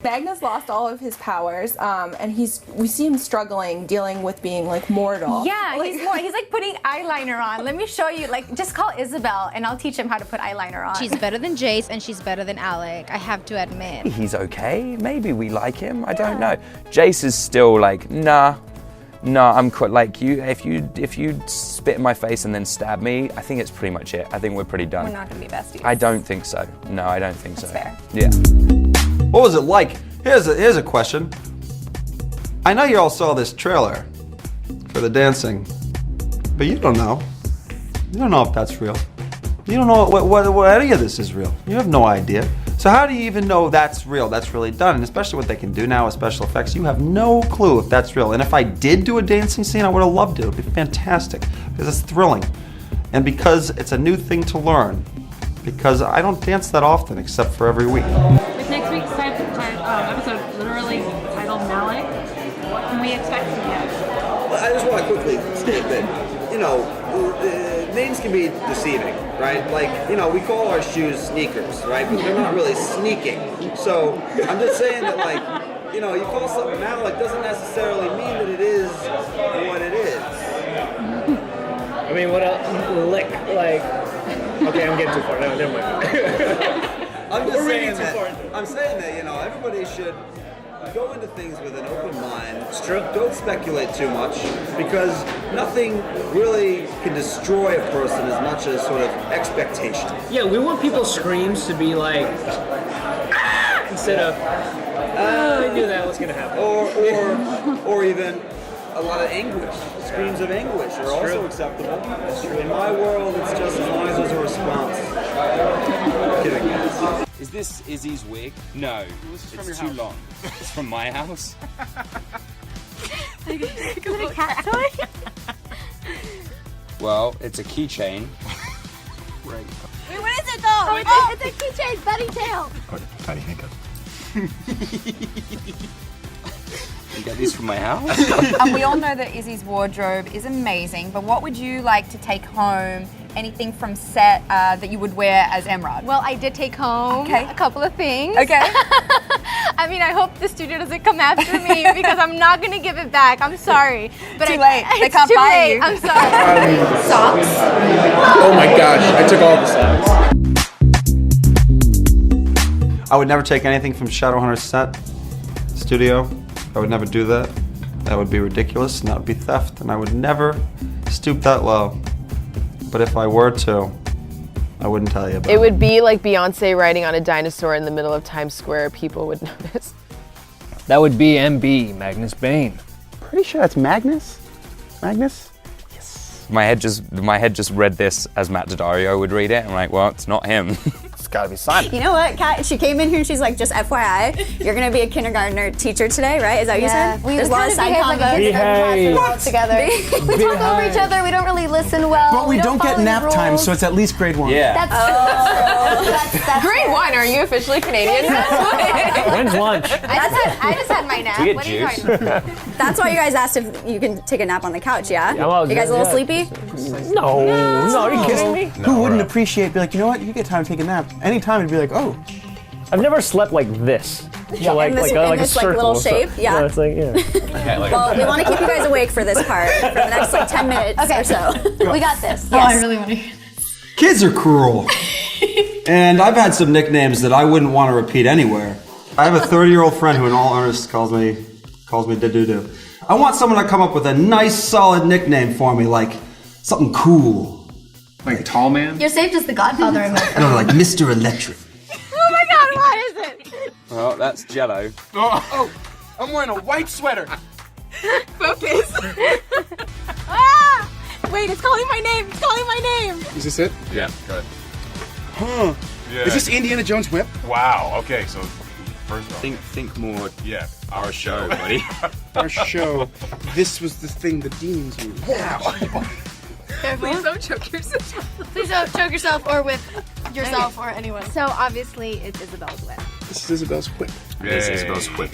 Magnus lost all of his powers, and we see him struggling, dealing with being like mortal. Yeah, he's like putting eyeliner on. Let me show you, like, just call Isabel and I'll teach him how to put eyeliner on. She's better than Jace and she's better than Alec, I have to admit. He's okay, maybe we like him, I don't know. Jace is still like, nah, I'm quite like you. If you spit in my face and then stab me, I think it's pretty much it. I think we're pretty done. We're not gonna be besties. I don't think so. No, I don't think so. Fair. Yeah. What was it like? Here's a question. I know you all saw this trailer for the dancing, but you don't know. You don't know if that's real. You don't know what any of this is real. You have no idea. So how do you even know that's real, that's really done? And especially what they can do now with special effects, you have no clue if that's real. And if I did do a dancing scene, I would have loved it. It would be fantastic, because it's thrilling. And because it's a new thing to learn. Because I don't dance that often, except for every week. With next week's episode literally titled Malik, what can we expect from you? Well, I just want to quickly state that, names can be deceiving, right? Like, we call our shoes sneakers, right? But they're not really sneaking. So I'm just saying that, like, you call something Malik doesn't necessarily mean that it is what it is. I mean, what else? Lick, like... Okay, I'm getting too far. No, never mind. I'm saying that, everybody should go into things with an open mind. It's true. Don't speculate too much, because nothing really can destroy a person as much as sort of expectation. Yeah, we want people's screams to be like, ah! Instead of, I knew that was going to happen. Or even a lot of anguish. Screams of anguish are also acceptable. In my world, it's just as long as there's a response. Kidding, guys. Is this Izzy's wig? No, it's too long. It's from my house. Is it a cat toy? Well, it's a keychain. Wait, what is it though? Oh, it's a keychain, bunny tail. Oh, tiny handcuff. You get these from my house? We all know that Izzy's wardrobe is amazing, but what would you like to take home? Anything from set that you would wear as Emerald? Well, I did take home a couple of things. Okay. I mean, I hope the studio doesn't come after me because I'm not going to give it back. I'm sorry. But too late. They it's can't too buy late. you. I'm sorry. Socks? Oh my gosh, I took all the socks. I would never take anything from Shadowhunters set, studio. I would never do that. That would be ridiculous, and that would be theft, and I would never stoop that low. But if I were to, I wouldn't tell you about it. It would be like Beyonce riding on a dinosaur in the middle of Times Square. People would notice. That would be MB, Magnus Bane. Pretty sure that's Magnus? Magnus? Yes. My head just read this as Matt Daddario would read it. I'm like, well, it's not him. It's gotta be Simon. You know what, Kat? She came in here and she's like, just FYI, you're gonna be a kindergartner teacher today, right? Is that what you said? We There's a lot of side like a kindergarten class together. We talk over each other. We don't really listen well. But we don't get follow nap the time, rules. so it's at least grade 1. Yeah. That's Grade 1, are you officially Canadian? When's lunch? I just had my nap. Do you get What are you juice? talking about? That's why you guys asked if you can take a nap on the couch, yeah? well, You guys a little yeah. sleepy? No, are you kidding me? Who wouldn't appreciate, be like, you know what, you get time to take a nap. Anytime it'd be like, oh. I've never slept like this. So like, in this, like in a this circle. little shape, yeah. It's like, yeah. Well, we want to keep you guys awake for this part for the next 10 minutes or so. We got this. Yes. I really want to hear this. Kids are cruel. And I've had some nicknames that I wouldn't want to repeat anywhere. I have a 30-year-old friend who in all earnest calls me da-doo-doo. I want someone to come up with a nice, solid nickname for me, like something cool. Like tall man? You're saved as the Godfather in my I don't know, like Mr. Electric. Oh my God, what is it? Well, that's Jello. Oh, I'm wearing a white sweater. Focus. Ah! Wait, it's calling my name. It's calling my name. Is this it? Yeah, go ahead. Huh. Yeah. Is this Indiana Jones whip? Wow, okay, so first off. Think more. Yeah. Our show, buddy. Our show. This was the thing the demons used. Wow. Please don't choke yourself. Please don't choke yourself or with yourself or anyone. So obviously it's Isabel's whip. This is Isabel's whip. This is Isabel's whip.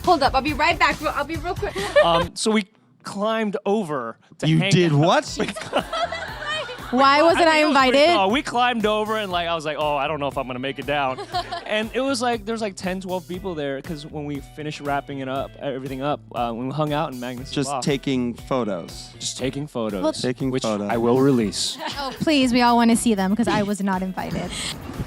Hold up, I'll be right back. I'll be real quick. So we climbed over to You hang did out. what? That's right. Why wasn't I invited? Oh, we climbed over and like I was like, oh, I don't know if I'm gonna make it down. And it was like there's like 10, 12 people there because when we finished wrapping it up, everything up, when we hung out in Magnus. Just taking photos. Just taking photos. Well, taking which photos. I will release. Oh, please, we all want to see them because I was not invited.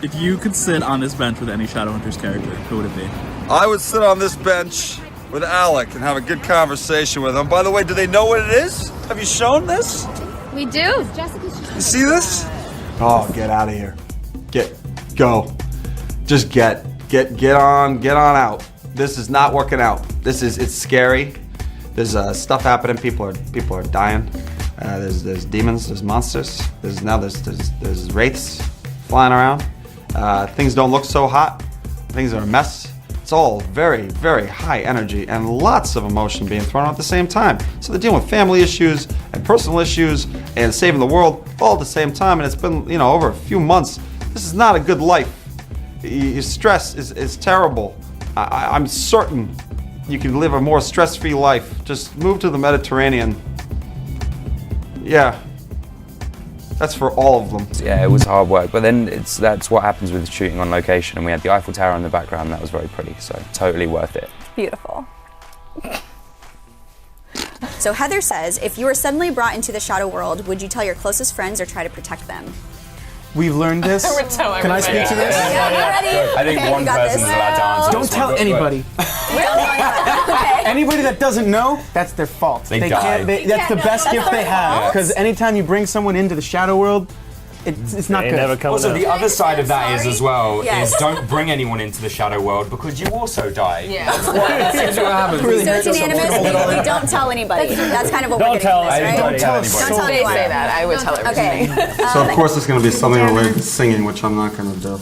If you could sit on this bench with any Shadowhunters character, who would it be? I would sit on this bench with Alec and have a good conversation with him. By the way, do they know what it is? Have you shown this? We do. You see this? Oh, get out of here. Go. Just get on out. This is not working out. It's scary. There's stuff happening. People are dying. There's demons. There's monsters. There's wraiths flying around. Things don't look so hot. Things are a mess. It's all very, very high energy and lots of emotion being thrown out at the same time. So they're dealing with family issues and personal issues and saving the world all at the same time. And it's been, over a few months. This is not a good life. Your stress is terrible. I'm certain you can live a more stress-free life. Just move to the Mediterranean. Yeah. That's for all of them. Yeah, it was hard work, but then that's what happens with shooting on location, and we had the Eiffel Tower in the background. That was very pretty, so totally worth it. Beautiful. So Heather says, if you were suddenly brought into the shadow world, would you tell your closest friends or try to protect them? We've learned this. Can I speak to this? Yeah. I think one person is allowed to answer. Don't tell anybody. Anybody that doesn't know, that's their fault. They die. That's the best gift they have. Because anytime you bring someone into the shadow world, it's not good. Also, the other side of that is as well, Yes. is don't bring anyone into the shadow world because you also die. Yeah. That's what happens. So it's unanimous. We don't tell anybody. That's kind of what we're getting from this, right? Don't tell anybody. They say that. I would tell everybody. Okay. So of course it's going to be something related to singing, which I'm not going to do.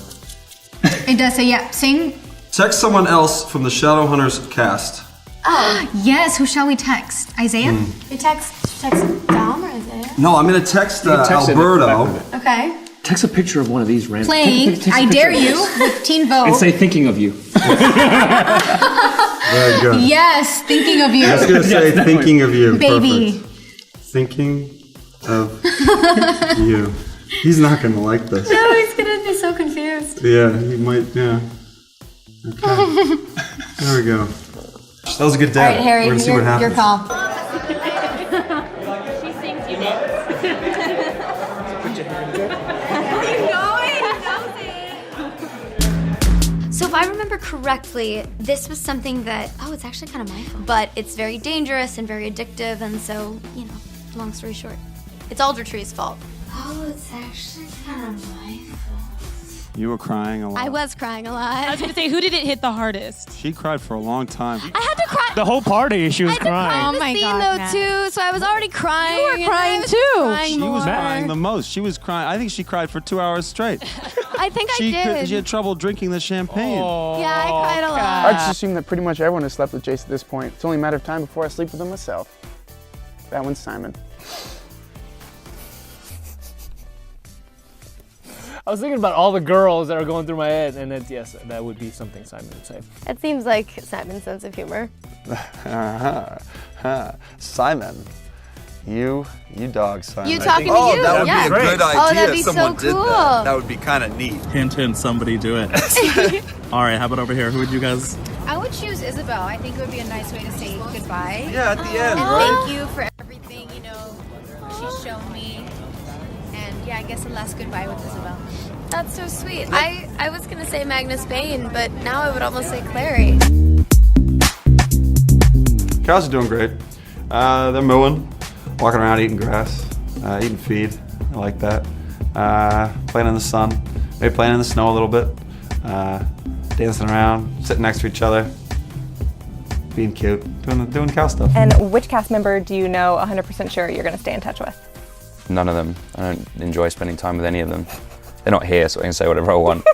It does say, yeah, sing. Text someone else from the Shadowhunters cast. Oh, yes. Who shall we text? Isaiah? You text Dom or Isaiah? No, I'm going to text Alberto. Okay. Text a picture of one of these random. Playing I Dare You with Teen Vogue. And say thinking of you. Very good. Yes, thinking of you. I was going to say thinking of you. Baby. Perfect. Thinking of you. He's not going to like this. No, he's going to be so confused. Yeah, he might, yeah. Okay. There we go. That was a good day. All right, Harry, we're going to see what happens. your call. She sings, you dance. Put your hands up. So if I remember correctly, this was something that, it's actually kind of my fault. But it's very dangerous and very addictive, and so, long story short, it's Alder Tree's fault. Oh, it's actually kind of my fault. You were crying a lot. I was crying a lot. I was gonna say, who did it hit the hardest? She cried for a long time. I had to cry. The whole party, she was I had to cry crying. in the scene, though, too, so I was already crying. You were and crying, I was too. Crying She was more. crying the most. She was crying. I think she cried for 2 hours straight. I think I did. She had trouble drinking the champagne. Yeah, I cried a lot. I just assume that pretty much everyone has slept with Jace at this point. It's only a matter of time before I sleep with him myself. That one's Simon. I was thinking about all the girls that are going through my head, and that's, yes, that would be something Simon would say. It seems like Simon's sense of humor. Simon. You dog, Simon. You talking to Oh, you? that would Yeah. be a good idea. Oh, that'd be if someone so did cool. that. That would be kind of neat. Hint, hint, somebody do it. All right, how about over here? Who would you guys? I would choose Isabel. I think it would be a nice way to say goodbye. Yeah, at the end, And right? thank you for everything, she's shown me. And yeah, I guess a last goodbye with Isabel. That's so sweet. I was gonna say Magnus Bane, but now I would almost say Clary. Cows are doing great. They're mooing, walking around, eating grass, eating feed. I like that. Playing in the sun, maybe playing in the snow a little bit. Dancing around, sitting next to each other, being cute, doing cow stuff. And which cast member do you know 100% sure you're going to stay in touch with? None of them. I don't enjoy spending time with any of them. They're not here, so I can say whatever I want.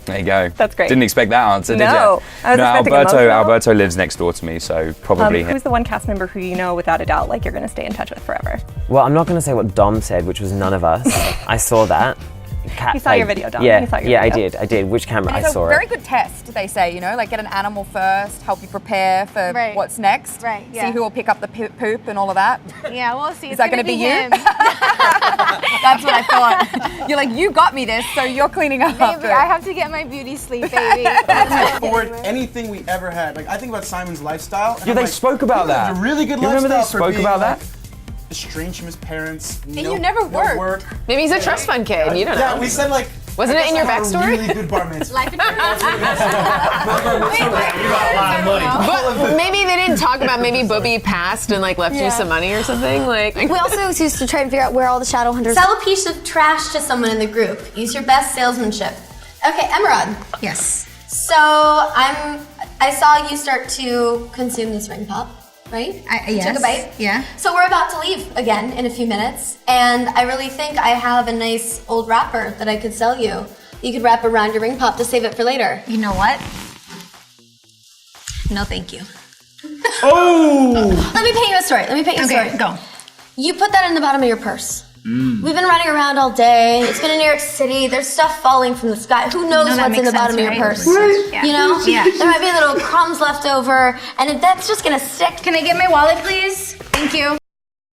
There you go. That's great. Didn't expect that answer, did you? No, I was expecting emotional. Alberto lives next door to me, so probably him. Who's the one cast member who you know without a doubt you're going to stay in touch with forever? Well, I'm not going to say what Dom said, which was none of us. I saw that. cat. He saw your video, Dom. Yeah, He saw your yeah, video. I did. Which camera? And I it's saw a very it. good test, they say, you know, like get an animal first, help you prepare for Right. what's next. Right, yeah. See who will pick up the poop and all of that. Yeah, we'll see. Is that going to be you? him. That's what I thought. You're like, you got me this, so you're cleaning up. Baby, I have to get my beauty sleep, baby. Forward anything we ever had. Like I think about Simon's lifestyle. and Yeah, I'm they like, spoke about he lived that. A really good You remember they lifestyle for spoke being, about like, that? estranged from his parents. And you never worked. Maybe he's a trust fund kid. You don't know. Yeah, we said like. Wasn't it in your backstory? Really good bar mitzvah. Life insurance. But maybe they didn't talk about maybe Booby passed and like left you some money or something. Like We also used to try and figure out where all the Shadowhunters sell a piece of trash to someone in the group. Use your best salesmanship. Okay, Emerald. Yes. So I saw you start to consume this ring pop, right? You yes. took a bite. Yeah. So we're about to leave again in a few minutes, and I really think I have a nice old wrapper that I could sell you. You could wrap around your ring pop to save it for later. You know what? No, thank you. Oh! Let me paint you a story. Okay, go. You put that in the bottom of your purse. We've been running around all day. It's been in New York City. There's stuff falling from the sky. Who knows No, that what's in the makes bottom sense, of your right? purse? Yeah. You know? Yeah. There might be little crumbs left over, and if that's just gonna stick. Can I get my wallet, please? Thank you.